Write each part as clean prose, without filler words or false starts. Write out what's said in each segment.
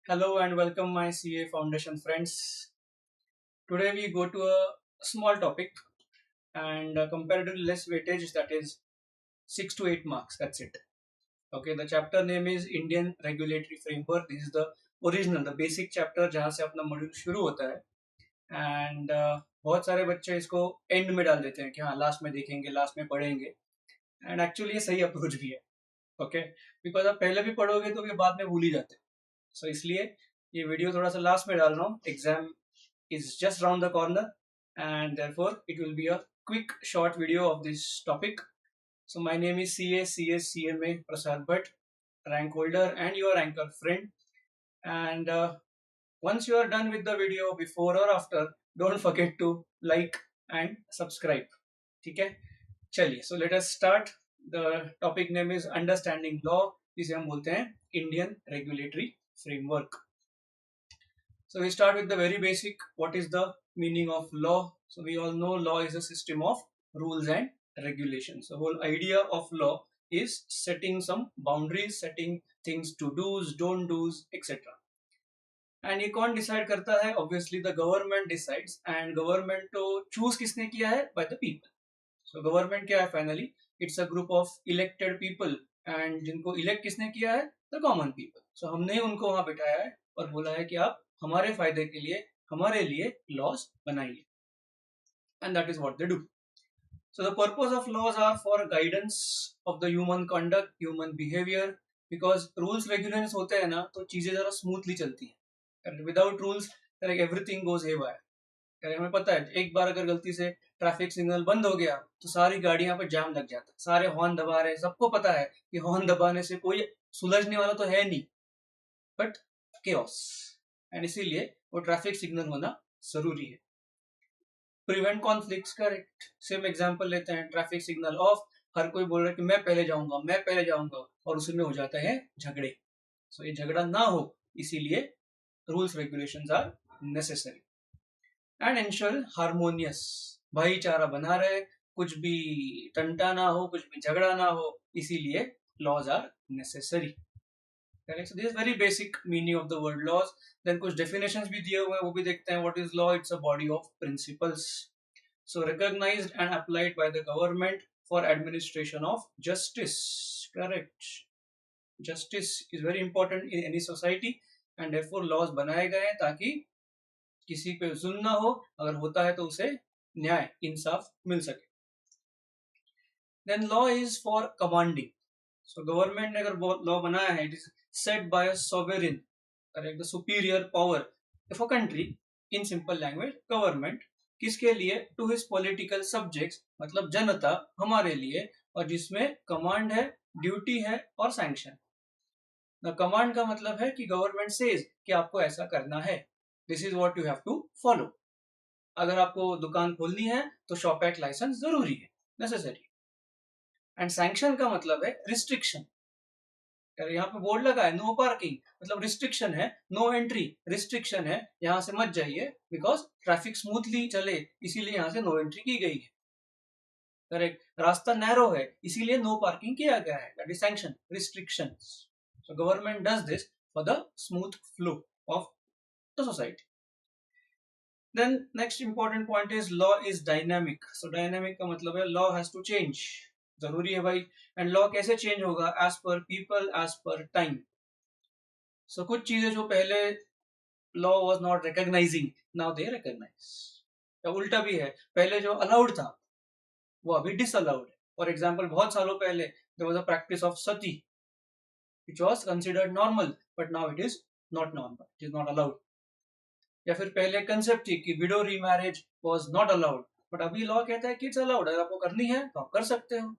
Hello and welcome my CA Foundation friends. Today we go to a small topic and comparatively less weightage, that is 6 to 8 marks. That's it. Okay, the chapter name is Indian Regulatory Framework. This is the original, the basic chapter जहाँ से अपना module शुरू होता है and बहुत सारे बच्चे इसको एंड में डाल देते हैं कि हाँ लास्ट में देखेंगे, लास्ट में पढ़ेंगे एंड एक्चुअली ये सही अप्रोच भी है. ओके, बिकॉज आप पहले भी पढ़ोगे तो ये बाद में भूल ही जाते हैं. सो इसलिए ये वीडियो थोड़ा सा लास्ट में डाल रहा हूँ. Exam is just around the corner and therefore it will be a quick short video of this topic. So my name is CA Prasad Bhatt, rank holder and your anchor friend. And once you are done with the video, before or after, don't forget to like and subscribe. ठीक है, चलिए. So let us start. The topic name is Understanding Law, जिसे हम बोलते हैं Indian Regulatory Framework. So we start with the very basic. What is the meaning of law? So we all know law is a system of rules and regulations. The whole idea of law is setting some boundaries, setting things to do's, don't do's, etc. And ये कौन decide करता है? Obviously the government decides. And government तो choose किसने किया है? By the people. So government क्या है finally? It's a group of elected people. And जिनको elect किसने किया है? The common people. So हमने उनको वहाँ बिठाया है और बोला है कि आप हमारे फायदे के लिए हमारे लिए लॉज बनाइए. And that is what they do. So the purpose of laws are for guidance of the human conduct, human behavior. Because rules regulations होते हैं ना तो चीजें जरा स्मूथली चलती हैं. Without rules everything goes hair. हमें पता है एक बार अगर गलती से ट्रैफिक सिग्नल बंद हो गया तो सारी गाड़ियां पर जाम लग जाता है. सारे हॉर्न दबा रहे हैं, सबको पता है कि हॉर्न दबाने से कोई सुलझने वाला तो है नहीं, बट केओस. एंड इसीलिए वो ट्रैफिक सिग्नल होना जरूरी है. Prevent conflicts, correct. Same example लेते हैं. ट्रैफिक सिग्नल ऑफ, हर कोई बोल रहा है कि मैं पहले जाऊंगा, मैं पहले जाऊंगा, और उसमें हो जाता है झगड़े. सो ये झगड़ा ना हो इसीलिए rules regulations are necessary. And ensure harmonious, भाईचारा बना रहे, कुछ भी टंटा ना हो, कुछ भी झगड़ा ना हो, इसीलिए laws are necessary. Correct. So this is very basic meaning of the word laws. Then कुछ definitions भी दिए हुए हैं, वो भी देखते हैं. What is law? It's a body of principles. So recognized and applied by the government for administration of justice. Correct. Justice is very important in any society and therefore laws बनाए गए हैं ताकि किसी पे जुल्म ना हो, अगर होता है तो उसे न्याय इंसाफ मिल सके. Then law is for commanding. So government ने अगर law बनाया है, it is set by a sovereign, correct, the superior power of a country. In simple language, government किसके लिए? To his political subjects, मतलब जनता, हमारे लिए, और जिसमें कमांड है, ड्यूटी है और सैंक्शन. ना कमांड का मतलब है कि गवर्नमेंट सेज कि आपको ऐसा करना है, this is what you have to follow. अगर आपको दुकान खोलनी है तो शॉप एक्ट लाइसेंस जरूरी है, नेसेसरी. एंड सैंक्शन का मतलब है रिस्ट्रिक्शन. यहाँ पे बोर्ड लगा है नो पार्किंग, मतलब रिस्ट्रिक्शन है, नो एंट्री रिस्ट्रिक्शन है, यहाँ से मत जाइए बिकॉज ट्रैफिक स्मूथली चले, इसीलिए यहाँ से नो एंट्री की गई है. करेक्ट. रास्ता नैरो है इसीलिए नो पार्किंग किया गया है, that is sanction, restriction. So government does this for the smooth flow of the society. Then next important point is law is dynamic. So dynamic का मतलब है law has to change. जरूरी है भाई. And law कैसे change होगा? As per people, as per time. So कुछ चीजें जो पहले law was not recognizing, now they recognize. या उल्टा भी है, पहले जो अलाउड था वो अभी डिसअलाउड है. फॉर एग्जाम्पल बहुत सालों पहले there was a practice of sati which was considered normal, but now it is not normal, it is not allowed. या फिर पहले कंसेप्ट थी कि widow remarriage was not allowed, but अभी लॉ कहता है कि इट्स अलाउड, अगर आपको करनी है तो आप कर सकते हो.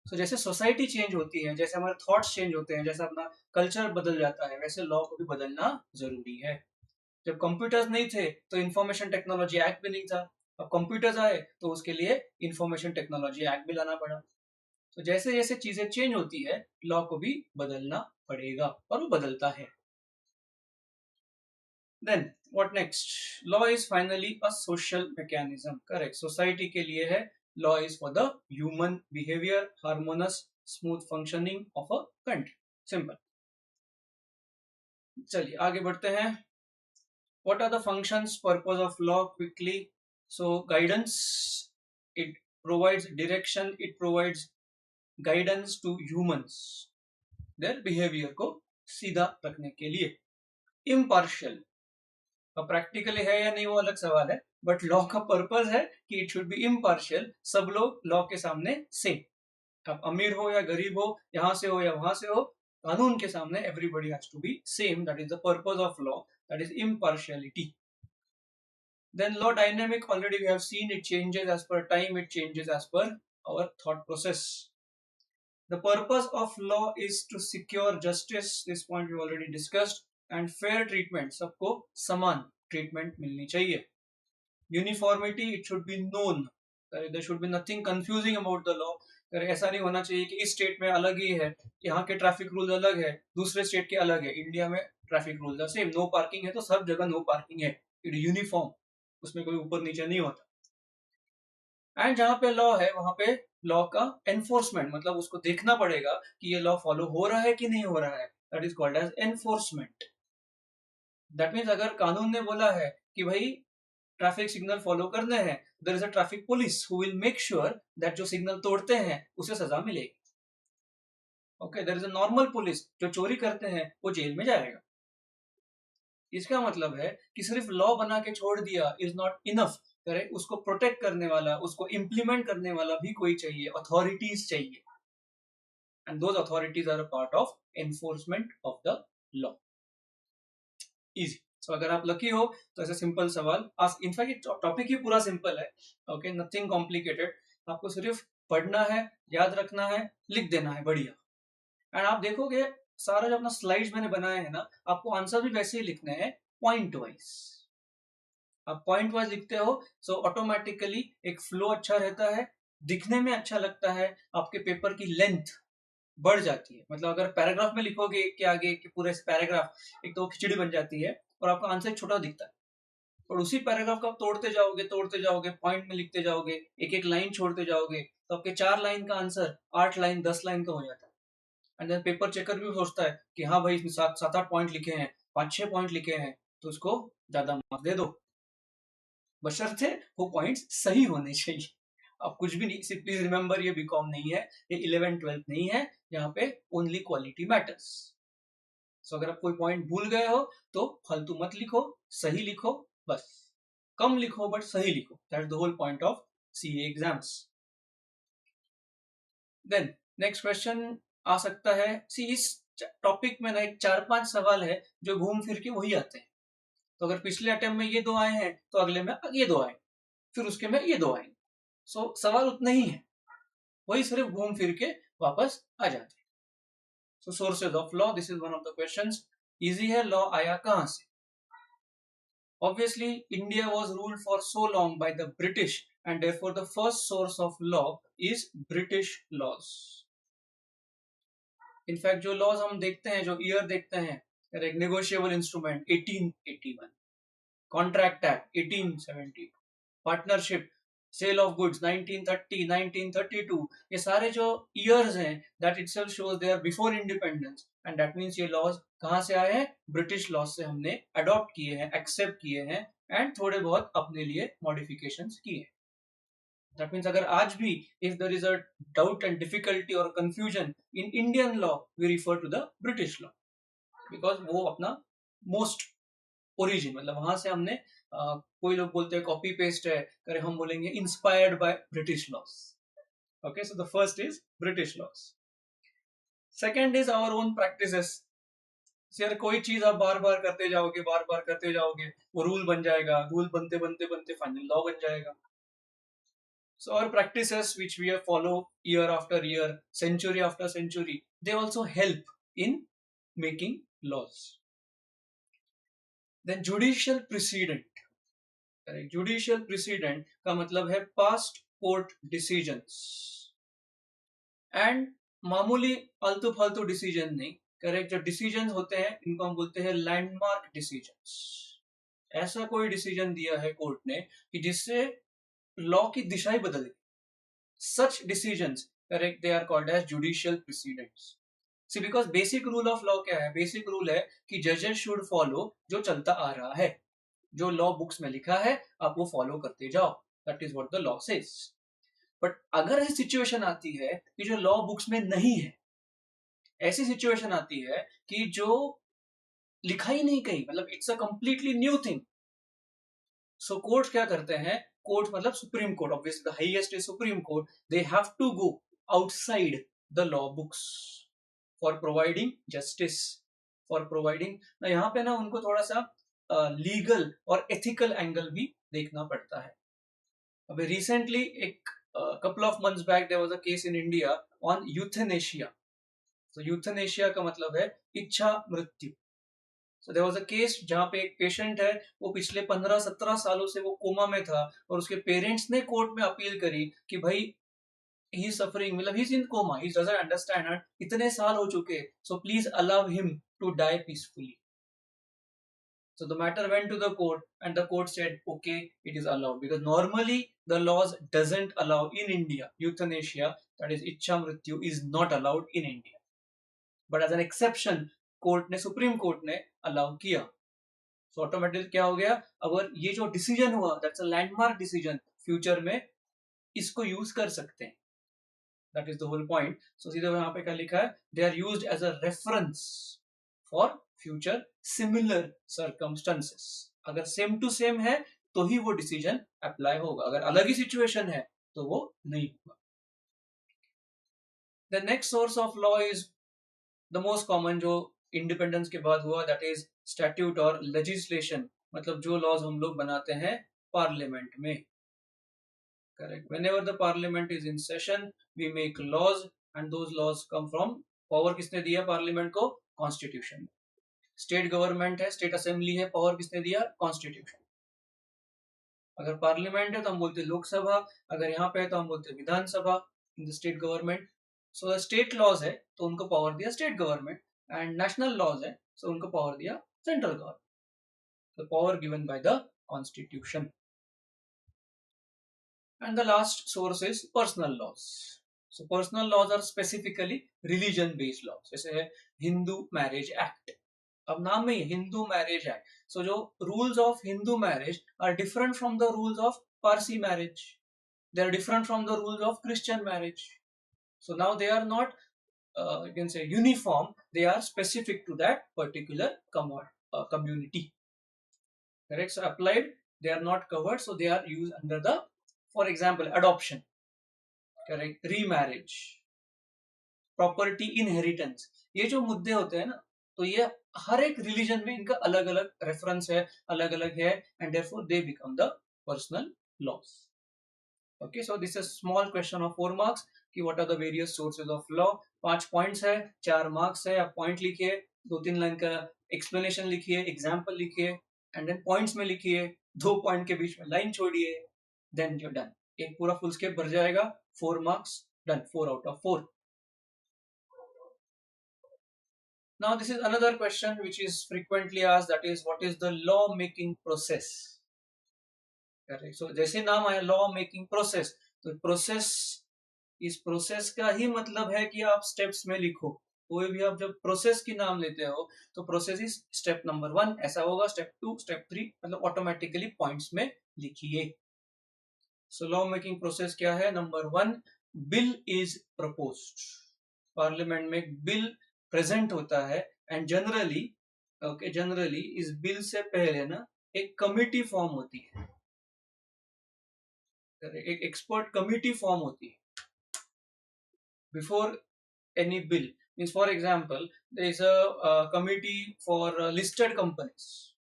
So, जैसे सोसाइटी चेंज होती है, जैसे हमारे थॉट्स चेंज होते हैं, जैसे अपना कल्चर बदल जाता है, वैसे लॉ को भी बदलना जरूरी है. जब कंप्यूटर्स नहीं थे तो इंफॉर्मेशन टेक्नोलॉजी एक्ट भी नहीं था. अब कंप्यूटर्स आए तो उसके लिए इंफॉर्मेशन टेक्नोलॉजी एक्ट भी लाना पड़ा. तो जैसे जैसे चीजें चेंज होती है लॉ को भी बदलना पड़ेगा और वो बदलता है. Then what next? Law is finally a social mechanism. Correct. Society के लिए है. Law is for the human behavior, harmonious, smooth functioning of a country. Simple. चलिए आगे बढ़ते हैं. What are the functions, purpose of law quickly? So guidance, it provides direction, it provides guidance to humans, their behavior को सीधा रखने के लिए. Impartial, अब प्रैक्टिकली है या नहीं वो अलग सवाल है, बट लॉ का पर्पज है कि इट शुड बी इम्पार्शियल, सब लोग लॉ के सामने सेम. अब अमीर हो या गरीब हो, यहाँ से हो या वहां से हो, कानून के सामने everybody has to be same. That is the purpose of law, that is impartiality. Then law dynamic, already we have seen, it changes as per time, it changes as per our thought process. The purpose of law is to secure justice, this point we already discussed, and fair treatment, सबको समान treatment मिलनी चाहिए. Uniformity, it should be known, there should be nothing confusing about the law. ऐसा नहीं होना चाहिए कि इस स्टेट में अलग ही है, यहाँ के ट्रैफिक रूल अलग है, दूसरे स्टेट के अलग है. इंडिया में ट्रैफिक रूल है सेम, नो पार्किंग है तो सब जगह नो पार्किंग है, इट यूनिफॉर्म, उसमें कोई ऊपर नीचे नहीं होता. एंड जहां पे लॉ है वहां पे लॉ का एनफोर्समेंट, मतलब उसको देखना पड़ेगा कि ये लॉ फॉलो हो रहा है कि नहीं हो रहा है, that is called as enforcement. That means अगर कानून ने बोला है कि भाई ट्रैफिक सिग्नल फॉलो करने हैं, there is a traffic police who will make sure that जो सिग्नल तोड़ते हैं उसे सजा मिलेगी. Okay, there is a normal police, जो चोरी करते हैं वो जेल में जाएगा. इसका मतलब है कि सिर्फ लॉ बना के छोड़ दिया इज नॉट इनफ. करेक्ट, उसको प्रोटेक्ट करने वाला, उसको इम्प्लीमेंट करने वाला भी कोई चाहिए, अथॉरिटीज चाहिए. And those authorities are a part of enforcement of the law. Easy. So अगर आप लकी हो तो ऐसे सिंपल सवाल, इनफैक्ट टॉपिक ही पूरा सिंपल है. ओके, नथिंग कॉम्प्लिकेटेड, आपको सिर्फ पढ़ना है, याद रखना है, लिख देना है, बढ़िया. एंड आप देखोगे सारा जो अपना स्लाइड्स मैंने बनाया है ना, आपको आंसर भी वैसे ही लिखने हैं, पॉइंट वाइज. आप पॉइंट वाइज लिखते हो सो ऑटोमेटिकली एक फ्लो अच्छा रहता है, दिखने में अच्छा लगता है, आपके पेपर की लेंथ बढ़ जाती है. मतलब अगर पैराग्राफ में लिखोगे एक के आगे कि पूरा पैराग्राफ, एक तो खिचड़ी बन जाती है और आपका आंसर छोटा दिखता है. और उसी पैराग्राफ को आप तोड़ते जाओगे, पॉइंट में लिखते जाओगे, एक एक लाइन छोड़ते जाओगे, तो आपके 4 लाइन का आंसर 8 लाइन 10 लाइन का हो जाता है. एंड देन पेपर चेकर भी सोचता है कि हाँ भाई इसमें 7-8 पॉइंट लिखे हैं, 5-6 पॉइंट लिखे हैं, तो उसको ज्यादा मार्क्स दे दो, बशर्ते वो पॉइंट्स सही होने चाहिए. अब कुछ भी नहीं, प्लीज रिमेंबर ये बीकॉम नहीं है, ये 11th-12th नहीं है, यहाँ पे ओनली क्वालिटी मैटर्स. सो अगर आप कोई पॉइंट भूल गए हो तो फालतू मत लिखो, सही लिखो, बस. कम लिखो बट सही लिखो, that's the whole point of CA exams. Then next question आ सकता है, सी इस टॉपिक में ना एक 4-5 सवाल है जो घूम फिर के वही आते हैं. तो अगर पिछले अटेम्प्ट में ये 2 आए हैं तो अगले में ये 2 आए, फिर उसके में ये 2 आएंगे. सो सवाल उतना ही है, वही सिर्फ घूम फिर के वापस आ जाते हैं. So sources of law, this is one of the questions. Easy है, लॉ आया कहां से? Obviously, India was ruled for so long by the British, and therefore the first source of law is British laws. In fact, जो laws हम देखते हैं, जो year देखते हैं, एक negotiable instrument 1881, Contract Act 1870, Partnership, Sale of Goods 1930, 1932, ये सारे जो years हैं, that itself shows they are before independence, and that means ये laws कहाँ से आए हैं? ब्रिटिश लॉ से हमने अडॉप्ट किए हैं, एक्सेप्ट किए हैं, एंड थोड़े बहुत अपने लिए मॉडिफिकेशंस किए हैं. दैट मीन्स अगर आज भी if there is a doubt and difficulty और confusion in Indian law, we refer to the British law, because वो अपना मोस्ट ओरिजिन, मतलब वहां से हमने कोई लोग बोलते हैं कॉपी पेस्ट है, अगर हम बोलेंगे inspired by British laws. Okay, so the first is British laws. Second is our own practices. यार कोई चीज आप बार बार करते जाओगे, बार बार करते जाओगे, वो रूल बन जाएगा, रूल बनते बनते बनते फाइनल लॉ बन जाएगा. So our practices which we follow year after year, century after century, they also help in making laws. Then judicial precedent. Judicial precedent का मतलब है past court decisions. And मामूली आलतू फालतू डिसीजन नहीं, करेक्ट, जो decision होते हैं इनको हम बोलते हैं लैंडमार्क डिसीजंस. ऐसा कोई डिसीजन दिया है कोर्ट ने कि जिससे लॉ की दिशा ही बदल गई. Such decisions, correct, they are called as judicial precedents. See because basic rule of law क्या है? बेसिक रूल है कि जजेस शुड फॉलो जो चलता आ रहा है, जो लॉ बुक्स में लिखा है आप वो फॉलो करते जाओ, that is what the law says. But अगर ऐसी सिचुएशन आती है कि जो लॉ बुक्स में नहीं है, ऐसी सिचुएशन आती है कि जो लिखा ही नहीं कहीं, मतलब it's a completely new thing, so court क्या करते हैं? कोर्ट मतलब Supreme Court, obviously the highest is Supreme Court, they have to go outside the law books for providing justice, for providing, यहाँ पे ना उनको थोड़ा सा लीगल और एथिकल एंगल भी देखना पड़ता है। अभी रिसेंटली एक couple of months back there was a case in India on euthanasia. तो यूथेनेशिया का मतलब है इच्छा मृत्यु। So there was a case जहां पे एक पेशेंट है, वो पिछले 15-17 सालों से वो कोमा में था, और उसके पेरेंट्स ने कोर्ट में अपील करी कि भाई ही सफरिंग, मतलब he is in coma, he doesn't understand, इतने साल हो चुके, so please allow him to die peacefully. So the matter went to the court, and the court said, okay, it is allowed, because normally the laws doesn't allow in India euthanasia, that is इच्छा मृत्यु is not allowed in India, but as an exception court ने, supreme court ने allow किया। सो automatic क्या हो गया? अगर ये जो डिसीजन हुआ, that's a landmark decision, future में इसको यूज कर सकते हैं, that is the whole point. So सीधे यहाँ पे क्या लिखा है? They are used as a reference for future similar circumstances. अगर सेम टू सेम है तो ही वो डिसीजन अप्लाई होगा, अगर अलग ही सिचुएशन है तो वो नहीं होगा। The next source of law is the most common, जो इंडिपेंडेंस के बाद हुआ, दैट इज स्टैट्यूट और लेजिस्लेशन, मतलब जो लॉज हम लोग बनाते हैं पार्लियामेंट में। Correct, whenever the parliament is in session we make laws, and those laws come from, power किसने दिया पार्लियामेंट को? कॉन्स्टिट्यूशन। स्टेट गवर्नमेंट है, स्टेट असेंबली है, पावर किसने दिया? कॉन्स्टिट्यूशन। अगर पार्लियामेंट है तो हम बोलते हैं लोकसभा, अगर यहाँ पे है तो हम बोलते हैं Vidhan Sabha, in the state government. So state laws है तो उनको पावर दिया state government, and national laws है तो उनको पावर दिया central government, the power given by the constitution. And the last source is personal laws. So personal laws are specifically religion based laws, जैसे है हिंदू मैरिज एक्ट, अब नाम में ही हिंदू मैरिज एक्ट। सो जो rules of Hindu marriage are different from the rules of Parsi marriage, they are different from the rules of Christian marriage. So now they are not, you can say, uniform, they are specific to that particular community. Correct? So applied, they are not covered, so they are used under the, for example, adoption, correct, remarriage, property inheritance, ये जो मुद्दे होते हैं ना, तो ये हर एक religion में इनका अलग अलग रेफरेंस है, अलग अलग है, and therefore they become the personal laws. Okay, so this is small question of 4 marks कि what are the various sources of law. 5 points है, 4 मार्क्स है, आप पॉइंट लिखिए, 2-3 लाइन का एक्सप्लेनेशन लिखिए, एग्जाम्पल लिखिए, एंड देन पॉइंट्स में लिखिए, 2 पॉइंट के बीच में लाइन छोड़िए, देन यू डन, एक पूरा फुल स्केप भर जाएगा, 4 marks done, 4 out of 4। Now this is another question which is frequently asked, that is what is the law making process? Correct, so जैसे नाम आया लॉ मेकिंग प्रोसेस, तो process, इस process का ही मतलब है कि आप स्टेप्स में लिखो। कोई भी आप जब प्रोसेस की नाम लेते हो तो प्रोसेस इज स्टेप नंबर 1 ऐसा होगा, स्टेप 2, स्टेप 3, मतलब ऑटोमेटिकली पॉइंट्स में लिखिए। सो लॉ मेकिंग प्रोसेस क्या है? Number 1, bill is proposed, parliament में एक बिल प्रेजेंट होता है, एंड जनरली, ओके, जनरली इस बिल से पहले ना एक कमिटी फॉर्म होती है, एक एक्सपर्ट कमिटी फॉर्म होती है before any bill. Means for example there is a committee for listed companies,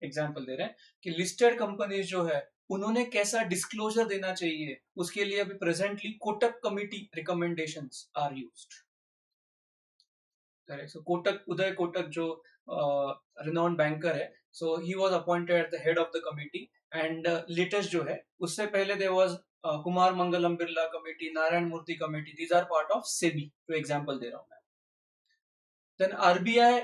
example दे रहे हैं कि लिस्टेड कंपनीज जो है उन्होंने कैसा डिस्क्लोजर देना चाहिए, उसके लिए अभी presently Kotak committee recommendations are used. Correct, so Kotak, Uday Kotak जो रिनाउंड बैंकर है, so he was appointed at the head of the committee, and latest जो है उससे पहले there was Kumar Mangalam Birla committee, Narayana Murthy committee, these are part of SEBI, जो एग्जांपल दे रहा हूं मैं। देन आरबीआई,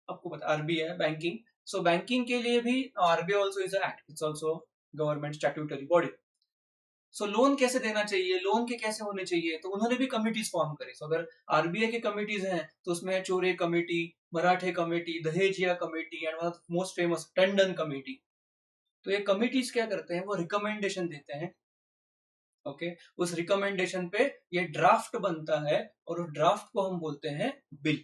आपको पता आरबीआई बैंकिंग, सो बैंकिंग के लिए भी RBI also is a act, it's also government statutory body. So loan कैसे देना चाहिए, लोन के कैसे होने चाहिए, तो उन्होंने भी कमिटीज फॉर्म करी। सो अगर आरबीआई की कमिटीज हैं तो उसमें है Chore committee, Marathe committee, Dahejia committee and most famous Tandon committee. तो ये कमिटीज क्या करते हैं, वो रिकमेंडेशन देते हैं। ओके, उस रिकमेंडेशन पे ये ड्राफ्ट बनता है और उस ड्राफ्ट को हम बोलते हैं bill.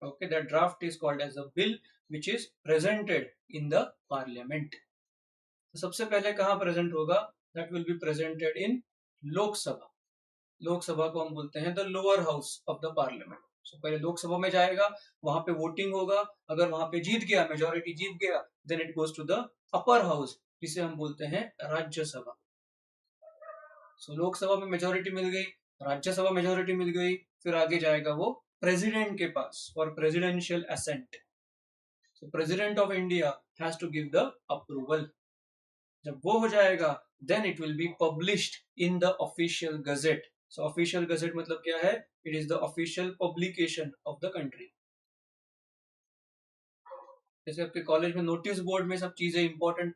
Okay, that draft is called as a bill which is presented in the parliament. तो सबसे पहले कहाँ प्रेजेंट होगा, that will be presented in Lok Sabha. Lok Sabha को हम बोलते हैं the lower house of the parliament. So पहले लोकसभा में जाएगा, वहां पे वोटिंग होगा, अगर वहां पे जीत गया, मेजोरिटी जीत गया, then it goes to the upper house जिसे हम बोलते हैं राज्यसभा। सो लोकसभा में मेजोरिटी मिल गई, राज्यसभा मेजोरिटी मिल गई, फिर आगे जाएगा वो प्रेसिडेंट के पास for presidential assent. So president of India has to give the approval. जब वो हो जाएगा, then it will be published in the official gazette. So official gazette मतलब क्या है, it is the official publication of the country. जैसे आपके college में नोटिस बोर्ड में सब चीजें इंपॉर्टेंट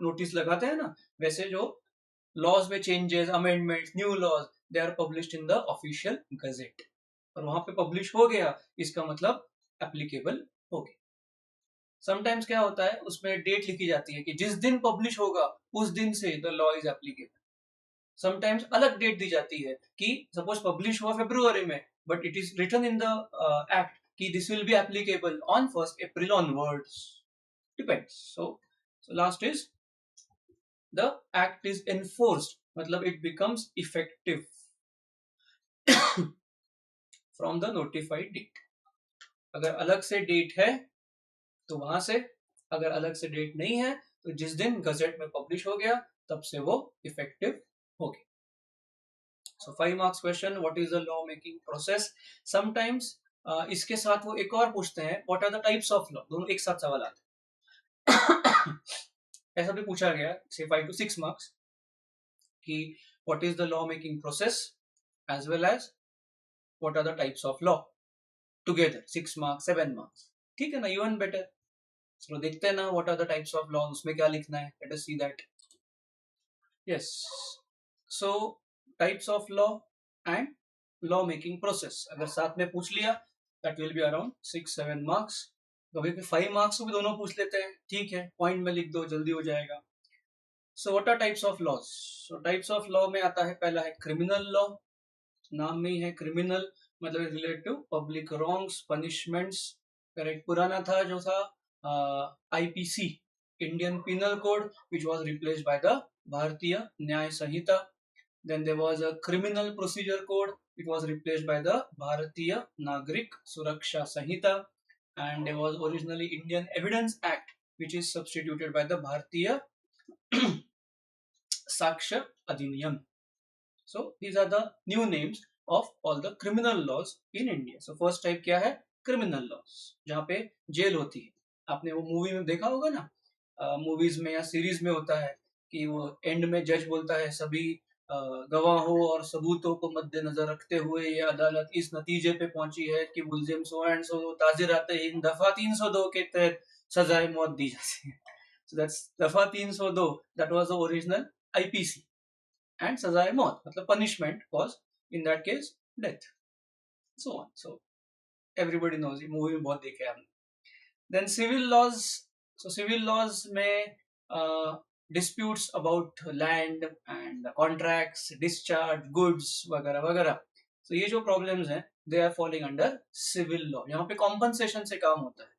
नोटिस लगाते हैं ना, वैसे जो लॉज में changes, amendments, new laws, they are published in the official gazette. और वहां पे पब्लिश हो गया, इसका मतलब एप्लीकेबल हो गया। समटाइम्स क्या होता है, उसमें डेट लिखी जाती है कि जिस दिन पब्लिश होगा उस दिन से the law is applicable. Sometimes अलग डेट दी जाती है कि सपोज पब्लिश हुआ फरवरी में, but it is written in the act कि this will be applicable on 1 April onwards, depends. So last is the act is enforced, मतलब it becomes effective from the notified date. अगर अलग से date है तो वहां से, अगर अलग से डेट नहीं है तो जिस दिन गजेट में पब्लिश हो गया तब से वो इफेक्टिव हो गया। So 5 marks question, what is the law making process. Sometimes इसके साथ वो एक और पूछते हैं, what are the types of law. दोनों एक साथ सवाल आते हैं ऐसा भी पूछा गया से 5 to 6 मार्क्स कि what is the law making process as well as what are the types of law, together 6 marks 7 marks. ठीक है ना, इवन बेटर। चलो देखते हैं ना, what are the types of law, उसमें क्या लिखना है, let us see that. Yes, so types of law and law making process अगर साथ में पूछ लिया, that will be around 6-7 marks. कभी भी 5 मार्क्स को भी दोनों पूछ लेते हैं, ठीक है, पॉइंट में लिख दो, जल्दी हो जाएगा। So what are types of laws. So types of law में आता है, पहला है क्रिमिनल लॉ। नाम में ही है क्रिमिनल, मतलब related to public wrongs, punishments. Correct, पुराना था जो था IPC, Indian Penal Code, which was replaced by the भारतीय न्याय संहिता। Then there was a criminal procedure code, it was replaced by the भारतीय नागरिक सुरक्षा संहिता। And there was originally Indian Evidence Act, which is substituted by the भारतीय साक्ष्य अधिनियम। So these are the new names of all the criminal laws in India. So first type क्या है, criminal laws, जहाँ पे जेल होती है। आपने वो मूवी में देखा होगा ना, मूवीज में या सीरीज में होता है कि वो एंड में जज बोलता है, सभी गवाहों और सबूतों को मद्देनजर रखते हुए ये अदालत इस नतीजे पे पहुंची है कि मुलजिम सो एंड सो ताजिर आते ही दफा 302 के तहत सजाए मौत दी जाती है। So that's दफा 302, that was the original IPC, and सजाए मौत मतलब punishment was in that case death, so on. So everybody knows, ये मूवी में बहुत देखे आपने। Then civil laws, so civil laws में disputes about land and contracts, discharge, goods वगैरह वगैरह। So ये जो problems हैं, they are falling under civil law। यहाँ पे compensation से काम होता है,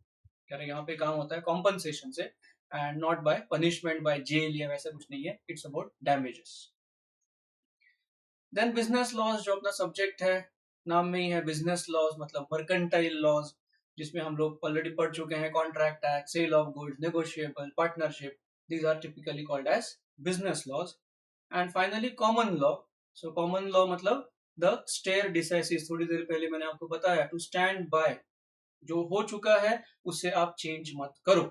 कह रहे यहाँ पे काम होता है compensation से, and not by punishment by jail या वैसा कुछ नहीं है, it's about damages। Then business laws, जो अपना सब्जेक्ट है, नाम में ही है बिजनेस लॉज, मतलब मर्केंटाइल लॉज, जिसमें हम लोग ऑलरेडी पढ़ चुके हैं, contract act, sale of goods, negotiable, partnership, these are typically called as business laws. And finally common law. So common law मतलब द स्टेयर डिसाइसिस, थोड़ी देर पहले मैंने आपको बताया, टू स्टैंड बाय, जो हो चुका है उसे आप चेंज मत करो,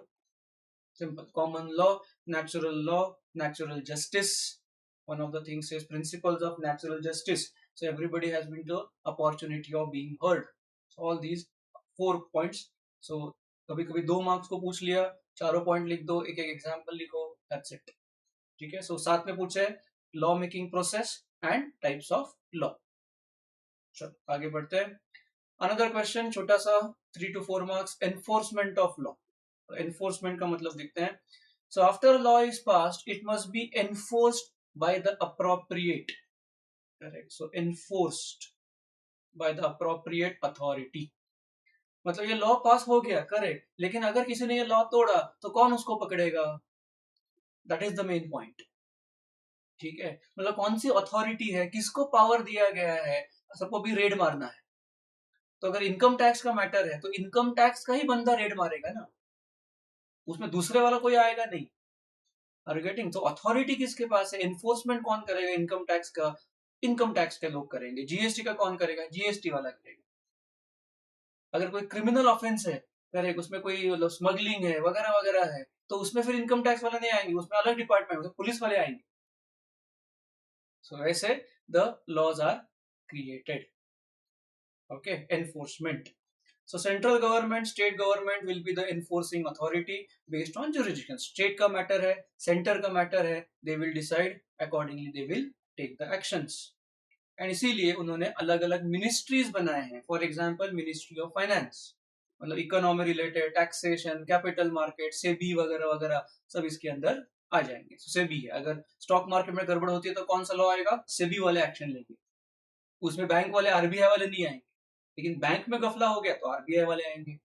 simple. Common law, natural justice. One of the things is principles of natural justice. So everybody has been the opportunity of being heard. So all these 4 points. So कभी कभी 2 मार्क्स को पूछ लिया, चारों पॉइंट लिख दो, एक एक एग्जाम्पल लिखो, दैट्स इट। ठीक है, सो साथ में पूछे law making process and types of law. चलो आगे बढ़ते हैं। अनदर क्वेश्चन छोटा सा 3 to 4 marks, enforcement of law. Enforcement का मतलब देखते हैं। So after law is passed it must be enforced by the appropriate, correct, so enforced by the appropriate authority. मतलब ये लॉ पास हो गया, करेक्ट, लेकिन अगर किसी ने ये लॉ तोड़ा तो कौन उसको पकड़ेगा? That is the main point. ठीक है, मतलब कौन सी अथॉरिटी है, किसको पावर दिया गया है, सबको भी रेड मारना है। तो अगर इनकम टैक्स का मैटर है तो इनकम टैक्स का ही बंदा रेड मारेगा ना, उसमें दूसरे वाला कोई आएगा नहीं। Are you getting? तो अथॉरिटी किसके पास है? एनफोर्समेंट कौन करेगा इनकम टैक्स का? इनकम टैक्स के लोग करेंगे। जीएसटी का कौन करेगा? जीएसटी वाला करेगा। अगर कोई क्रिमिनल ऑफेंस है, करेक्ट, उसमें कोई मतलब स्मगलिंग है वगैरह वगैरह है, तो उसमें फिर इनकम टैक्स वाले नहीं आएंगे, उसमें अलग डिपार्टमेंट, पुलिस वाले आएंगे। सो ऐसे the laws are created. Okay, enforcement. So central government, state government will be the enforcing authority based on jurisdiction. State का matter है, center का matter है, they will decide accordingly, they will take the actions. And इसीलिए उन्होंने अलग अलग ministries बनाए हैं। For example ministry of finance, मतलब economy related, taxation, capital market, SEBI वगैरह वगैरह सब इसके अंदर आ जाएंगे। सेबी है, अगर स्टॉक मार्केट में गड़बड़ होती है तो कौन सा लॉ आएगा? सेबी वाले एक्शन लेंगे। उसमें बैंक वाले, आरबीआई वाले नहीं आएंगे, लेकिन बैंक में गफला हो गया तो आरबीआई वाले आएंगे।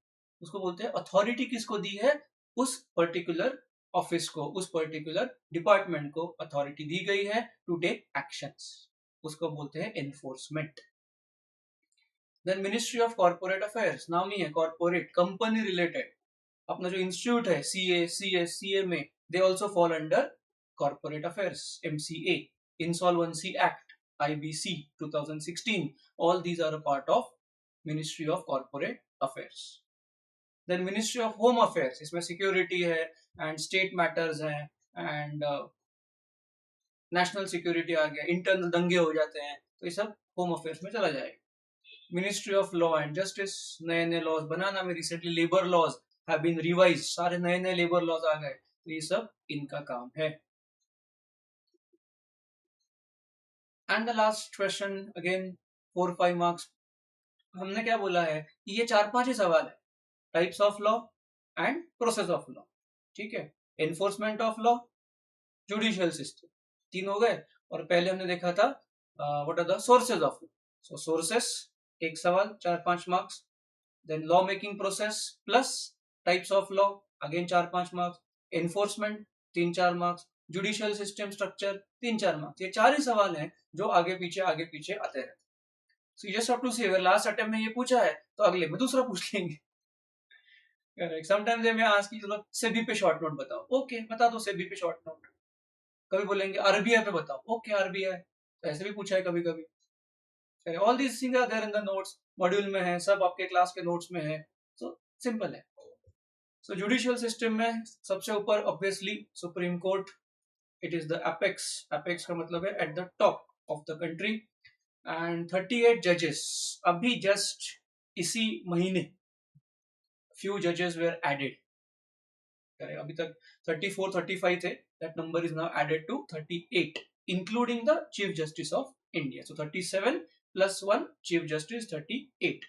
उसको बोलते हैं अथॉरिटी किसको दी है? उस पर्टिकुलर ऑफिस को, उस पर्टिकुलर डिपार्टमेंट को अथॉरिटी दी गई है टू टेक एक्शंस, उसको बोलते हैं enforcement. Then ministry of corporate affairs, नाम ही है कॉर्पोरेट, कंपनी रिलेटेड। अपना जो इंस्टीट्यूट है CA, CS, CMA, they also fall under corporate affairs. MCA, insolvency act, IBC 2016, all these are a part of ministry of corporate affairs. Then ministry of home affairs, इसमें security है and state matters हैं and national security आ गया, internal दंगे हो जाते हैं, तो ये सब होम अफेयर्स में चला जाएगा। Ministry of law and justice, नए नए लॉज बनाना में, recently labour laws have been revise, सारे नए नए लेबर लॉज आ गए, तो ये सब इनका काम है। And the last question again 4-5 marks. हमने क्या बोला है? ये 4-5 ही सवाल है, types of law and process of law. ठीक है, enforcement of law, judicial system, 3 हो गए। और पहले हमने देखा था what are the sources of law. So sources एक सवाल, 4-5 marks. Then law making process plus types of law, again 4-5 marks. Enforcement 3-4 marks. Judicial system structure 3-4 marks. ये 4 ही सवाल हैं जो आगे पीछे आते रहते। सो जस्ट हैव टू सी, अगर लास्ट अटेम्प्ट में ये पूछा है तो अगले में दूसरा पूछ लेंगे। करेक्ट, समटाइम्स दे में आस्क की चलो सेबी पे शॉर्ट नोट बताओ, ओके बता दो सेबी पे शॉर्ट नोट। कभी बोलेंगे आरबीआई पे बताओ, ओके आरबीआई, तो ऐसे भी पूछा है कभी कभी। All these things are there in the notes, module में है, सब आपके क्लास के नोट्स में है। सो सिंपल है। सो जुडिशियल सिस्टम में सबसे ऊपर obviously supreme court, it is the apex. Apex का मतलब है at the top of the country. And 38 जजेस, अभी जस्ट इसी महीने few judges were added. अभी तक 34-35 थे, that number is now added to 38 including the chief justice of India. So 37 plus 1 chief justice, 38.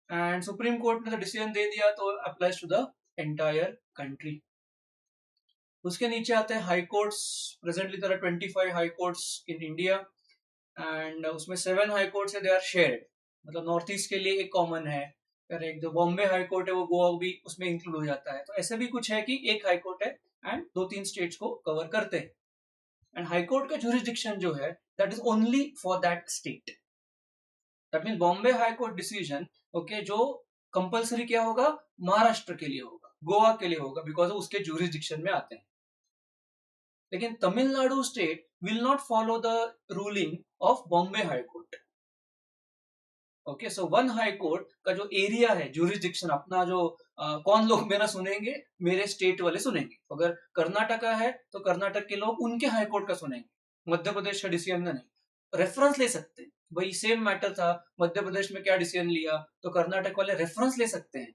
And supreme court ने तो decision दे दिया तो applies to the entire country. उसके नीचे आते हैं high courts. Presently there are 25 high courts in India and उसमें 7 high courts है, दे आर शेयर्ड, मतलब नॉर्थ ईस्ट के लिए एक कॉमन है। करेक्ट, जो बॉम्बे हाई कोर्ट है वो गोवा भी उसमें इंक्लूड हो जाता है। तो ऐसे भी कुछ है कि एक हाई कोर्ट है एंड 2-3 स्टेट्स को कवर करते हैं। एंड हाई कोर्ट का जुरिस्डिक्शन जो है that is only for that state. That mean Bombay high court decision, okay, जो कंपल्सरी क्या होगा? महाराष्ट्र के लिए होगा, गोवा के लिए होगा, बिकॉज उसके जुरिस्डिक्शन में आते हैं। लेकिन Tamil Nadu state will not follow the ruling of Bombay high court. Okay, so one high court का जो एरिया है, जुरिस्डिक्शन अपना, जो कौन लोग मेरा सुनेंगे? मेरे स्टेट वाले सुनेंगे। अगर कर्नाटका है तो कर्नाटक के लोग उनके हाई कोर्ट का सुनेंगे, मध्य प्रदेश का डिसीजन नहीं। रेफरेंस ले सकते हैं, भाई सेम मैटर था, मध्य प्रदेश में क्या डिसीजन लिया, तो कर्नाटक वाले रेफरेंस ले सकते हैं,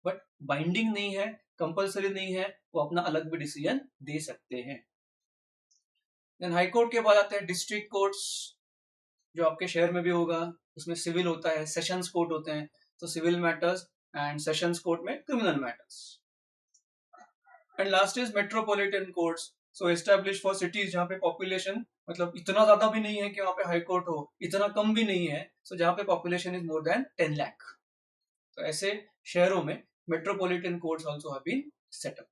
बट बाइंडिंग नहीं है, कंपल्सरी नहीं है, वो अपना अलग भी डिसीजन दे सकते हैं। देन हाई कोर्ट के बाद आते हैं डिस्ट्रिक्ट कोर्ट्स, जो आपके शहर में भी होगा, उसमें सिविल होता है, सेशंस कोर्ट होते हैं, तो civil matters, and sessions court में criminal matters. And last is metropolitan courts, so establish for cities जहाँ पे पॉपुलेशन मतलब इतना ज्यादा भी नहीं है कि वहाँ पे हाई कोर्ट हो, इतना कम भी नहीं है, सो जहाँ पे population is more than 10 lakh, तो ऐसे शहरों में metropolitan courts also have been set up.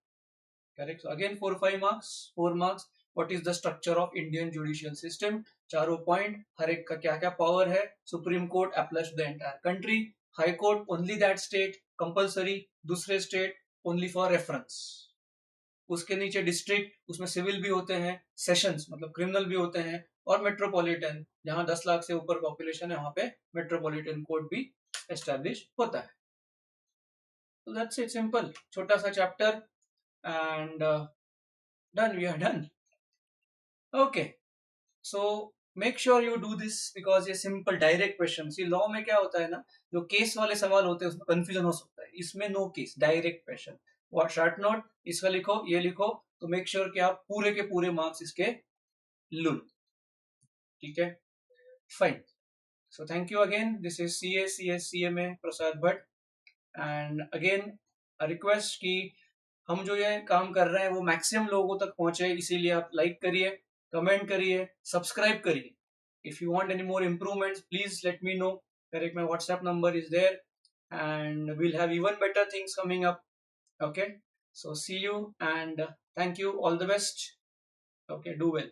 Correct. So again 4 5 marks, 4 marks. What is the structure of Indian judicial system? चारों पॉइंट, हर एक का क्या क्या पावर है। Supreme Court applies to the entire country, high court only that state, compulsory, दूसरे state only for reference. उसके नीचे डिस्ट्रिक्ट, उसमें सिविल भी होते हैं, सेशंस मतलब क्रिमिनल भी होते हैं, और मेट्रोपॉलिटन जहां 10 लाख से ऊपर पॉपुलेशन है वहां पे मेट्रोपॉलिटन कोर्ट भी एस्टेब्लिश होता है। तो दैट्स इट, सिंपल, छोटा सा chapter, and done, we are done. Okay, so make sure you do this, because ये सिंपल डायरेक्ट क्वेश्चन। सी लॉ में क्या होता है ना, जो केस वाले सवाल होते हैं उसमें कंफ्यूजन हो सकता है, इसमें no case, direct question. What short note, इसका लिखो, ये लिखो, तो मेक श्योर कि आप पूरे के पूरे मार्क्स इसके लो। ठीक है, fine. So thank you again, this is CA Prasad Bhatt, and again request कि हम जो ये काम कर रहे हैं वो मैक्सिमम लोगों तक पहुंचे, इसीलिए आप लाइक करिए, कमेंट करिए, सब्सक्राइब करिए। If you want any more improvements, please let me know. Correct, my WhatsApp number is there, and we'll have even better things coming up. Okay, so see you, and thank you, all the best. Okay, do well.